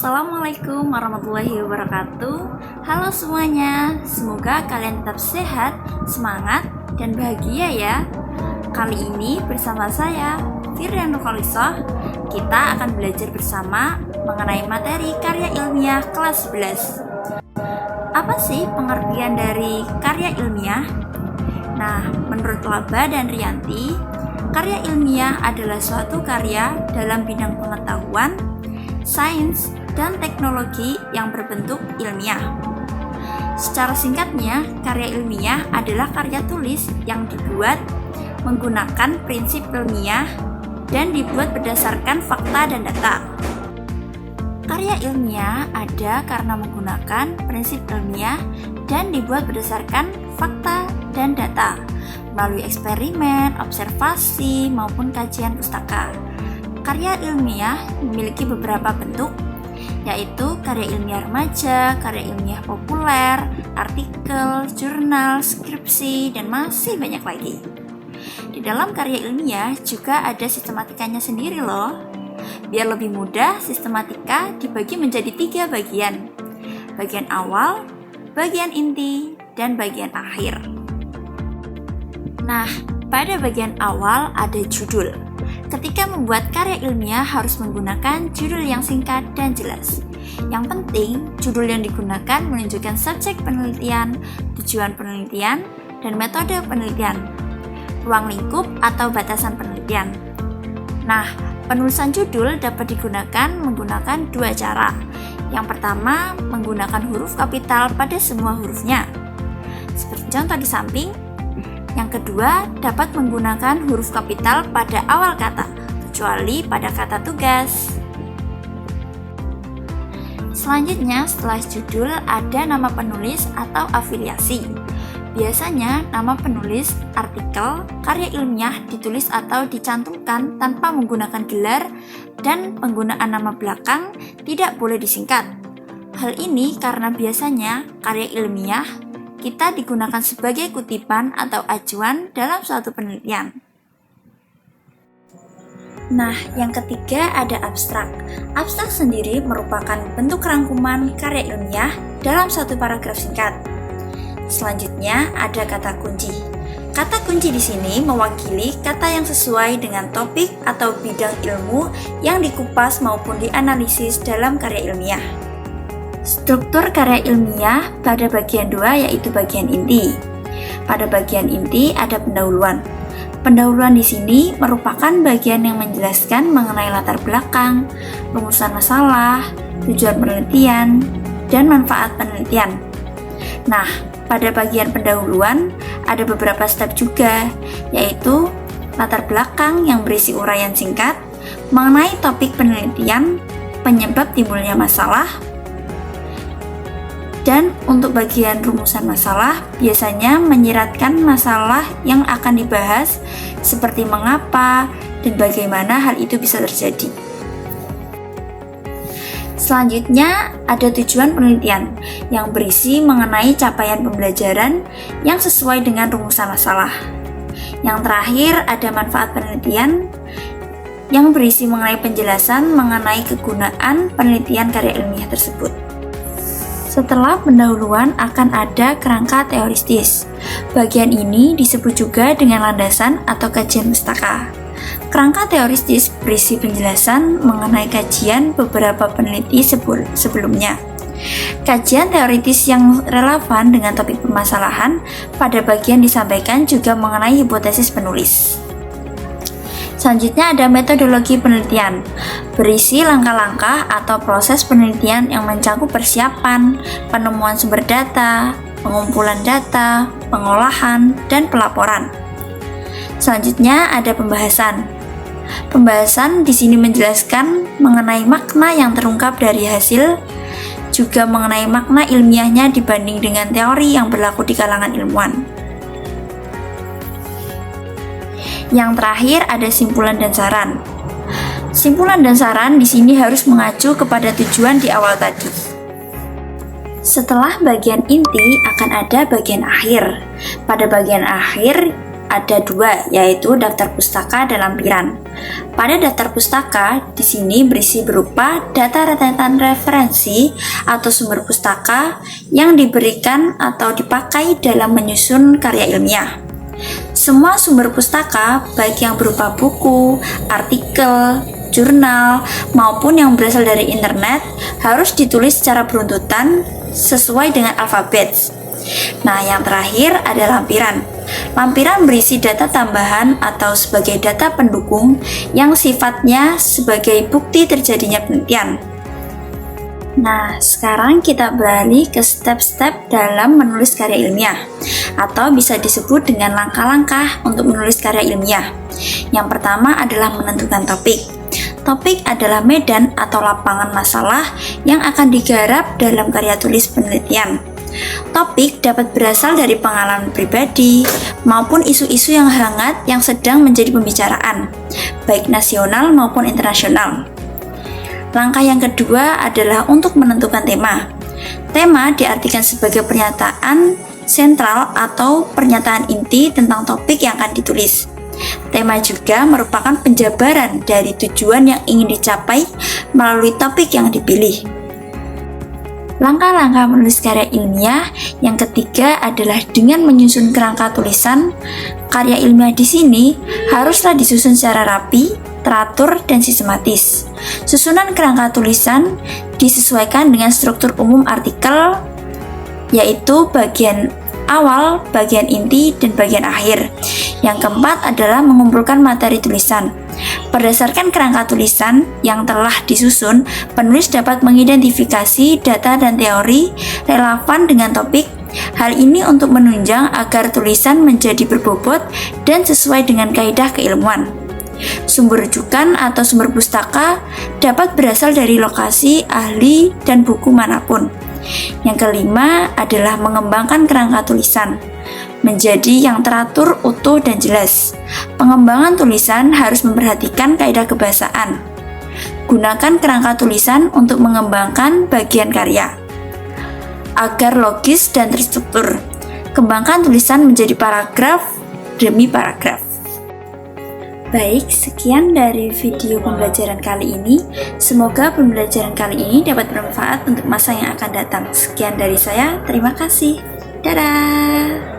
Assalamualaikum warahmatullahi wabarakatuh. Halo semuanya, semoga kalian tetap sehat, semangat, dan bahagia ya. Kali ini bersama saya, Firyan Nurkhalisoh, kita akan belajar bersama mengenai materi karya ilmiah kelas 11. Apa sih pengertian dari karya ilmiah? Nah, menurut Laba dan Rianti, karya ilmiah adalah suatu karya dalam bidang pengetahuan, sains, dan teknologi yang berbentuk ilmiah. Secara singkatnya, karya ilmiah adalah karya tulis yang dibuat menggunakan prinsip ilmiah dan dibuat berdasarkan fakta dan data. Karya ilmiah ada karena menggunakan prinsip ilmiah dan dibuat berdasarkan fakta dan data melalui eksperimen, observasi, maupun kajian pustaka. Karya ilmiah memiliki beberapa bentuk, yaitu karya ilmiah remaja, karya ilmiah populer, artikel, jurnal, skripsi, dan masih banyak lagi. Di dalam karya ilmiah juga ada sistematikanya sendiri loh. Biar lebih mudah, sistematika dibagi menjadi 3 bagian. Bagian awal, bagian inti, dan bagian akhir. Nah, pada bagian awal ada judul. Ketika membuat karya ilmiah harus menggunakan judul yang singkat dan jelas. Yang penting, judul yang digunakan menunjukkan subjek penelitian, tujuan penelitian, dan metode penelitian, ruang lingkup atau batasan penelitian. Nah, penulisan judul dapat digunakan menggunakan 2 cara. Yang pertama, menggunakan huruf kapital pada semua hurufnya, seperti contoh di samping. Yang kedua, dapat menggunakan huruf kapital pada awal kata, kecuali pada kata tugas. Selanjutnya, setelah judul ada nama penulis atau afiliasi. Biasanya, nama penulis, artikel, karya ilmiah ditulis atau dicantumkan tanpa menggunakan gelar dan penggunaan nama belakang tidak boleh disingkat. Hal ini karena biasanya karya ilmiah kita digunakan sebagai kutipan atau acuan dalam suatu penelitian. Nah, yang ketiga ada abstrak. Abstrak sendiri merupakan bentuk rangkuman karya ilmiah dalam satu paragraf singkat. Selanjutnya ada kata kunci. Kata kunci di sini mewakili kata yang sesuai dengan topik atau bidang ilmu yang dikupas maupun dianalisis dalam karya ilmiah. Struktur karya ilmiah pada bagian 2 yaitu bagian inti. Pada bagian inti ada pendahuluan. Pendahuluan di sini merupakan bagian yang menjelaskan mengenai latar belakang, rumusan masalah, tujuan penelitian, dan manfaat penelitian. Nah, pada bagian pendahuluan ada beberapa step juga, yaitu latar belakang yang berisi uraian singkat mengenai topik penelitian, penyebab timbulnya masalah. Dan untuk bagian rumusan masalah, biasanya menyiratkan masalah yang akan dibahas seperti mengapa dan bagaimana hal itu bisa terjadi. Selanjutnya, ada tujuan penelitian yang berisi mengenai capaian pembelajaran yang sesuai dengan rumusan masalah. Yang terakhir, ada manfaat penelitian yang berisi mengenai penjelasan mengenai kegunaan penelitian karya ilmiah tersebut. Setelah pendahuluan akan ada kerangka teoristis. Bagian ini disebut juga dengan landasan atau kajian pustaka. Kerangka teoristis berisi penjelasan mengenai kajian beberapa peneliti sebelumnya. Kajian teoritis yang relevan dengan topik permasalahan pada bagian disampaikan juga mengenai hipotesis penulis. Selanjutnya ada metodologi penelitian, berisi langkah-langkah atau proses penelitian yang mencakup persiapan, penemuan sumber data, pengumpulan data, pengolahan, dan pelaporan. Selanjutnya ada pembahasan. Pembahasan di sini menjelaskan mengenai makna yang terungkap dari hasil, juga mengenai makna ilmiahnya dibanding dengan teori yang berlaku di kalangan ilmuwan. Yang terakhir ada simpulan dan saran. Simpulan dan saran di sini harus mengacu kepada tujuan di awal tadi. Setelah bagian inti akan ada bagian akhir. Pada bagian akhir ada 2, yaitu daftar pustaka dan lampiran. Pada daftar pustaka, di sini berisi berupa data rentetan referensi atau sumber pustaka yang diberikan atau dipakai dalam menyusun karya ilmiah. Semua sumber pustaka, baik yang berupa buku, artikel, jurnal, maupun yang berasal dari internet, harus ditulis secara beruntutan sesuai dengan alfabet. Nah, yang terakhir ada lampiran. Lampiran berisi data tambahan atau sebagai data pendukung yang sifatnya sebagai bukti terjadinya penelitian. Nah, sekarang kita beralih ke step-step dalam menulis karya ilmiah, atau bisa disebut dengan langkah-langkah untuk menulis karya ilmiah. Yang pertama adalah menentukan topik. Topik adalah medan atau lapangan masalah yang akan digarap dalam karya tulis penelitian. Topik dapat berasal dari pengalaman pribadi maupun isu-isu yang hangat yang sedang menjadi pembicaraan, baik nasional maupun internasional. Langkah yang kedua adalah untuk menentukan tema. Tema diartikan sebagai pernyataan sentral atau pernyataan inti tentang topik yang akan ditulis. Tema juga merupakan penjabaran dari tujuan yang ingin dicapai melalui topik yang dipilih. Langkah-langkah menulis karya ilmiah yang ketiga adalah dengan menyusun kerangka tulisan. Karya ilmiah di sini haruslah disusun secara rapi, teratur, dan sistematis. Susunan kerangka tulisan disesuaikan dengan struktur umum artikel, yaitu bagian awal, bagian inti, dan bagian akhir. Yang keempat adalah mengumpulkan materi tulisan. Berdasarkan kerangka tulisan yang telah disusun, penulis dapat mengidentifikasi data dan teori relevan dengan topik. Hal ini untuk menunjang agar tulisan menjadi berbobot dan sesuai dengan kaidah keilmuan. Sumber rujukan atau sumber pustaka dapat berasal dari lokasi, ahli, dan buku manapun. Yang kelima adalah mengembangkan kerangka tulisan menjadi yang teratur, utuh, dan jelas. Pengembangan tulisan harus memperhatikan kaidah kebahasaan. Gunakan kerangka tulisan untuk mengembangkan bagian karya agar logis dan terstruktur. Kembangkan tulisan menjadi paragraf demi paragraf. Baik, sekian dari video pembelajaran kali ini. Semoga pembelajaran kali ini dapat bermanfaat untuk masa yang akan datang. Sekian dari saya, terima kasih. Dadah!